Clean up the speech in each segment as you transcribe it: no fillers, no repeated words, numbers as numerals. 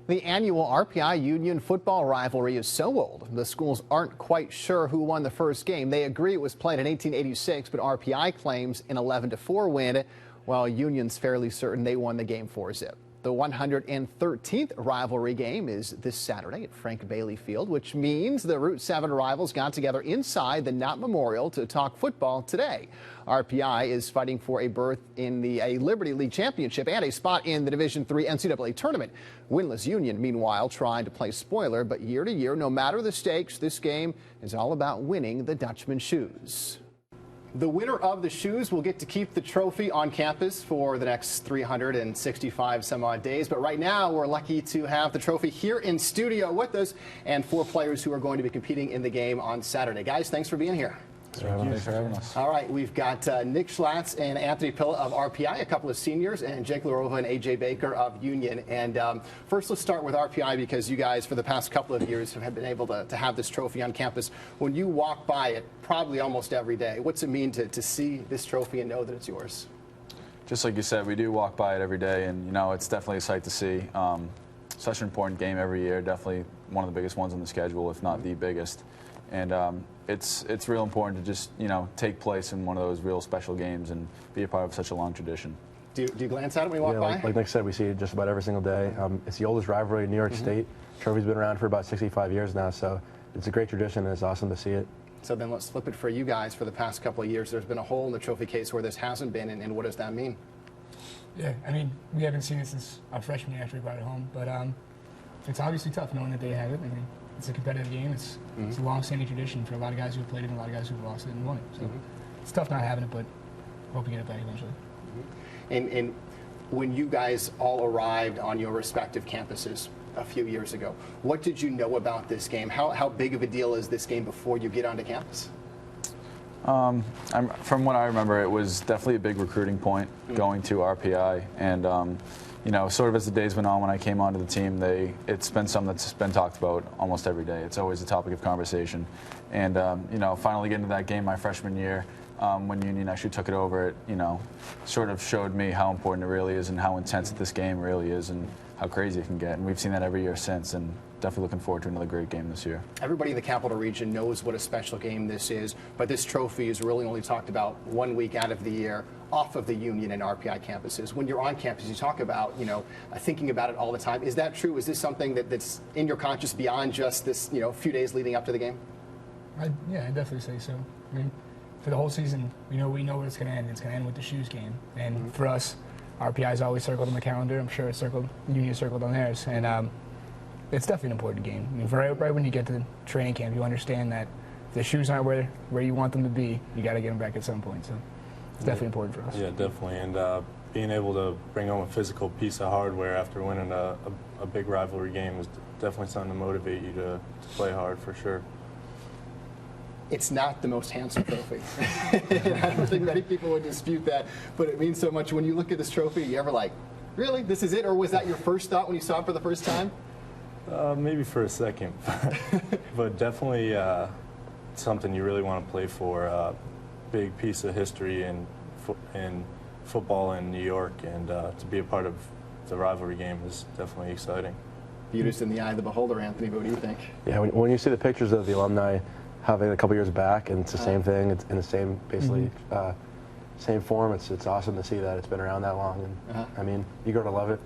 The annual RPI Union football rivalry is so old, the schools aren't quite sure who won the first game. They agree it was played in 1886, but RPI claims an 11-4 win, while Union's fairly certain they won the game 4-zip. The 113th rivalry game is this Saturday at Frank Bailey Field, which means the Route 7 rivals got together inside the Knott Memorial to talk football today. RPI is fighting for a berth in a Liberty League championship and a spot in the Division III NCAA tournament. Winless Union, meanwhile, trying to play spoiler, but year to year, no matter the stakes, this game is all about winning the Dutchman Shoes. The winner of the shoes will get to keep the trophy on campus for the next 365 some odd days. But right now, we're lucky to have the trophy here in studio with us and 4 players who are going to be competing in the game on Saturday. Guys, thanks for being here. Thanks for having us. All right, we've got Nick Schlatt and Anthony Pilla of RPI, a couple of seniors, and Jake Larova and AJ Baker of Union. And first, let's start with RPI because you guys, for the past couple of years, have been able to have this trophy on campus. When you walk by it, probably almost every day, what's it mean to see this trophy and know that it's yours? Just like you said, we do walk by it every day, and you know it's definitely a sight to see. Such an important game every year, definitely one of the biggest ones on the schedule, if not the biggest. And it's real important to just, take place in one of those real special games and be a part of such a long tradition. Do you glance at it when you walk by? Like Nick said, we see it just about every single day. It's the oldest rivalry in New York State. Trophy's been around for about 65 years now, so it's a great tradition and it's awesome to see it. So then let's flip it for you guys. For the past couple of years, there's been a hole in the trophy case where this hasn't been, and what does that mean? Yeah, I mean, we haven't seen it since our freshman year after we brought it home, but it's obviously tough knowing that they have it. I mean, it's a competitive game. It's a long-standing tradition for a lot of guys who've played it and a lot of guys who've lost it and won it. So it's tough not having it, but hope we get it back eventually. And when you guys all arrived on your respective campuses a few years ago, what did you know about this game? How big of a deal is this game before you get onto campus? From what I remember, it was definitely a big recruiting point going to RPI, and sort of as the days went on when I came onto the team, it's been something that's been talked about almost every day. It's always a topic of conversation, and finally getting to that game my freshman year, when Union actually took it over, it sort of showed me how important it really is and how intense this game really is and how crazy it can get. And we've seen that every year since, and definitely looking forward to another great game this year. Everybody in the Capital Region knows what a special game this is, but this trophy is really only talked about 1 week out of the year off of the Union and RPI campuses. When you're on campus, you talk about, thinking about it all the time. Is that true? Is this something that's in your conscious beyond just this, few days leading up to the game? Yeah, I'd definitely say so. I mean, for the whole season, we know where it's going to end. It's going to end with the Shoes game. And for us, RPI's always circled on the calendar. I'm sure it's circled, Union circled on theirs. And it's definitely an important game. I mean, right when you get to training camp, you understand that if the shoes aren't where you want them to be, you got to get them back at some point. So it's definitely important for us. Yeah, definitely. And being able to bring home a physical piece of hardware after winning a big rivalry game is definitely something to motivate you to play hard for sure. It's not the most handsome trophy. I don't think many people would dispute that, but it means so much. When you look at this trophy, you ever like, really, this is it? Or was that your first thought when you saw it for the first time? Maybe for a second, but definitely something you really want to play for. Big piece of history in football in New York, and to be a part of the rivalry game is definitely exciting. Beauty's in the eye of the beholder, Anthony. But what do you think? Yeah, when you see the pictures of the alumni having a couple years back, and it's the same thing, it's in the same, basically, same form, it's awesome to see that it's been around that long. And I mean, you're going to love it.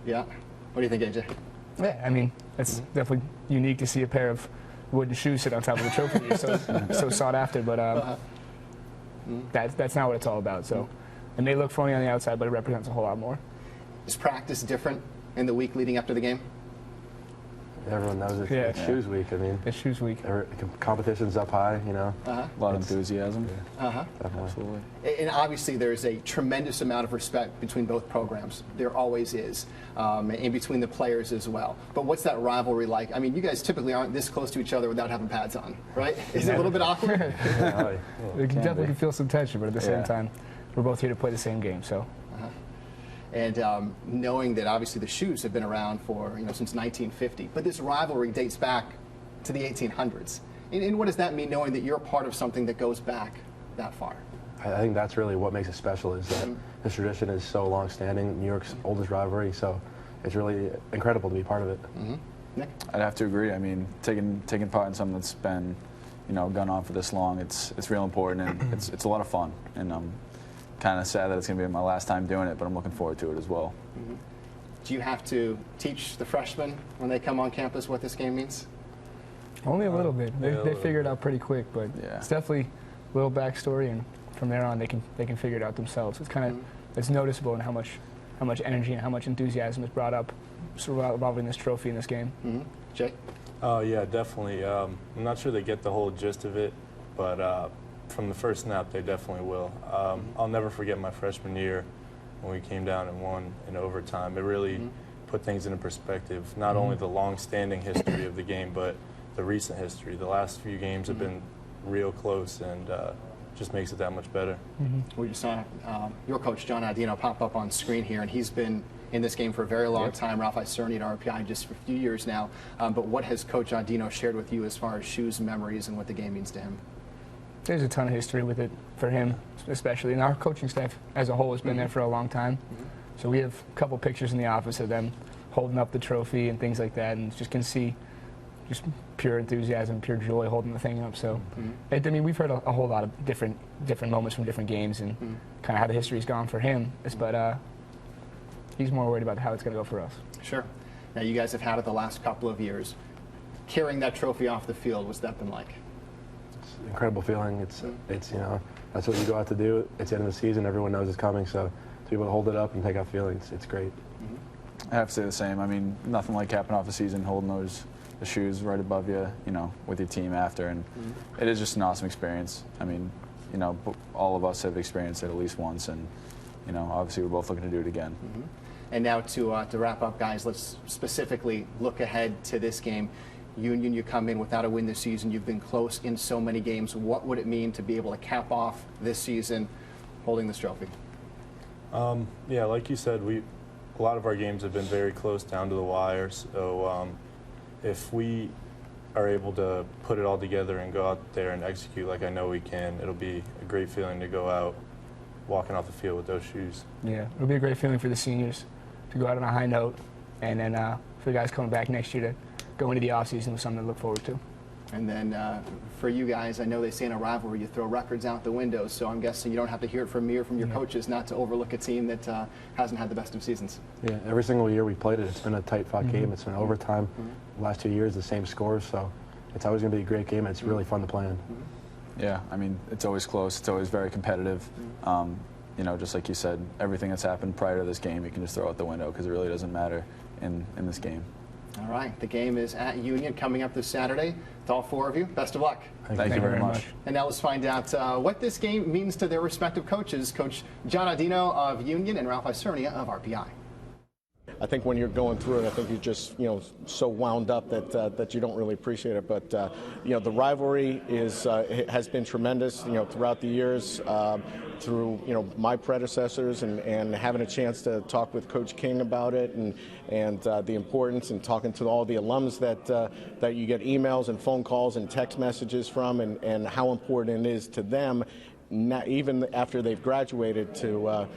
Yeah. What do you think, AJ? Yeah, I mean, it's definitely unique to see a pair of wooden shoes sit on top of the trophy. It's so sought after, but that's not what it's all about. So, it may look phony on the outside, but it represents a whole lot more. Is practice different in the week leading up to the game? Everyone knows it's Shoes Week. I mean, it's Shoes Week. Competition's up high, A lot of enthusiasm. Absolutely. And obviously, there's a tremendous amount of respect between both programs. There always is, and between the players as well. But what's that rivalry like? I mean, you guys typically aren't this close to each other without having pads on, right? Is it a little bit awkward? We can definitely feel some tension, but at the same time, we're both here to play the same game, so. And knowing that obviously the Shoes have been around for since 1950, but this rivalry dates back to the 1800s. And what does that mean, knowing that you're part of something that goes back that far? I think that's really what makes it special, is that this tradition is so long-standing, New York's oldest rivalry. So it's really incredible to be part of it. Nick? I'd have to agree. I mean, taking part in something that's been, gone on for this long, it's real important, and it's a lot of fun. And I'm kind of sad that it's going to be my last time doing it, but I'm looking forward to it as well. Do you have to teach the freshmen when they come on campus what this game means? Only a little bit. They figure it out pretty quick, but it's definitely a little backstory, and from there on they can figure it out themselves. It's kind of it's noticeable in how much energy and how much enthusiasm is brought up involving this trophy in this game. Jay? Oh yeah, definitely. I'm not sure they get the whole gist of it, but from the first snap they definitely will. I'll never forget my freshman year when we came down and won in overtime. It really put things into perspective. Not only the long-standing history of the game, but the recent history. The last few games have been real close, and just makes it that much better. We just saw your coach, John Audino, pop up on screen here, and he's been in this game for a very long time. Ralph Isernia at RPI just for a few years now. But what has Coach Audino shared with you as far as Shoes memories and what the game means to him? There's a ton of history with it for him, especially, and our coaching staff as a whole has been there for a long time. So we have a couple pictures in the office of them holding up the trophy and things like that, and just can see just pure enthusiasm, pure joy holding the thing up. So, I mean, we've heard a whole lot of different moments from different games and kind of how the history's gone for him. But he's more worried about how it's going to go for us. Sure. Now, you guys have had it the last couple of years. Carrying that trophy off the field, what's that been like? It's an incredible feeling. It's that's what you go out to do. It's the end of the season. Everyone knows it's coming. So to be able to hold it up and take out feelings, it's great. I have to say the same. I mean, nothing like capping off a season, holding the shoes right above you, with your team after, and it is just an awesome experience. I mean, all of us have experienced it at least once, and obviously we're both looking to do it again. And now to wrap up, guys, let's specifically look ahead to this game. Union, you come in without a win this season. You've been close in so many games. What would it mean to be able to cap off this season holding this trophy? Yeah, like you said, a lot of our games have been very close down to the wire. So if we are able to put it all together and go out there and execute like I know we can, it'll be a great feeling to go out walking off the field with those shoes. Yeah, it'll be a great feeling for the seniors to go out on a high note, and then for the guys coming back next year to go into the offseason with something to look forward to. And then for you guys, I know they say in a rivalry you throw records out the window, so I'm guessing you don't have to hear it from me or from your coaches not to overlook a team that hasn't had the best of seasons. Yeah, every single year we played it, it's been a tight-fought game. It's been overtime. The last 2 years, the same scores, so it's always going to be a great game, and it's really fun to play in. Yeah, I mean, it's always close. It's always very competitive. Just like you said, everything that's happened prior to this game, you can just throw out the window because it really doesn't matter in this game. All right, the game is at Union coming up this Saturday. To all four of you, best of luck. Thank you very much. And now let's find out what this game means to their respective coaches, Coach John Audino of Union and Ralph Isernia of RPI. I think when you're going through it, I think you're just so wound up that you don't really appreciate it. But the rivalry has been tremendous throughout the years. Through my predecessors and having a chance to talk with Coach King about it and the importance, and talking to all the alums that you get emails and phone calls and text messages from, and how important it is to them, even after they've graduated, to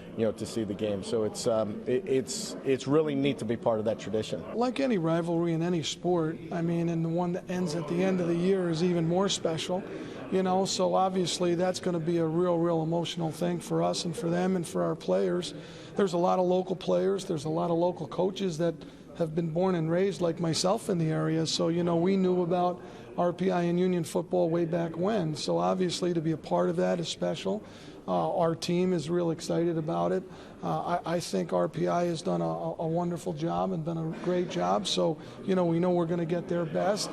see the game. So it's really neat to be part of that tradition. Like any rivalry in any sport, I mean, and the one that ends at the end of the year is even more special. So obviously that's going to be a real emotional thing for us and for them and for our players. There's a lot of local players. There's a lot of local coaches that have been born and raised like myself in the area. So, we knew about RPI and Union football way back when. So obviously to be a part of that is special. Our team is real excited about it. I think RPI has done a wonderful job and done a great job. So, we know we're going to get their best.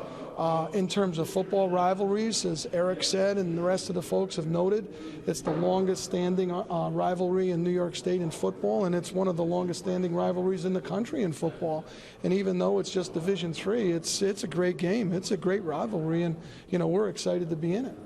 In terms of football rivalries, as Eric said and the rest of the folks have noted, it's the longest standing rivalry in New York State in football, and it's one of the longest standing rivalries in the country in football. And even though it's just Division III, it's a great game. It's a great rivalry, and we're excited to be in it.